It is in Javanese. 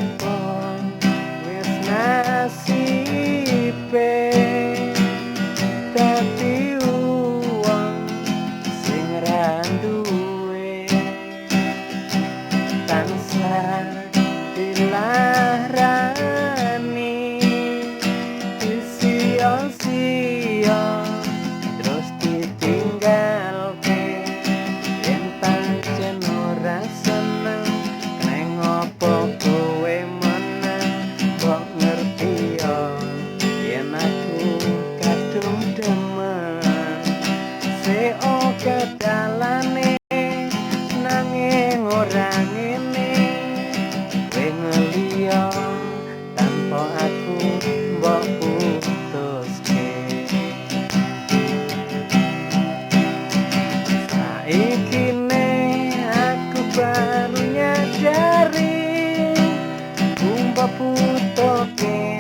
apa wis nasibe dadi wong sing ra duwe tansah dilarani sia-sia terus ditinggalke yen pancen ora seneng neng opo kowe meneng kok ngerti yo yen aku kadung demen se oke dalane nanging ora ngene kowe ngeliyo tanpa aku mbok putuske saiki ne aku baru nyadari mbok putuske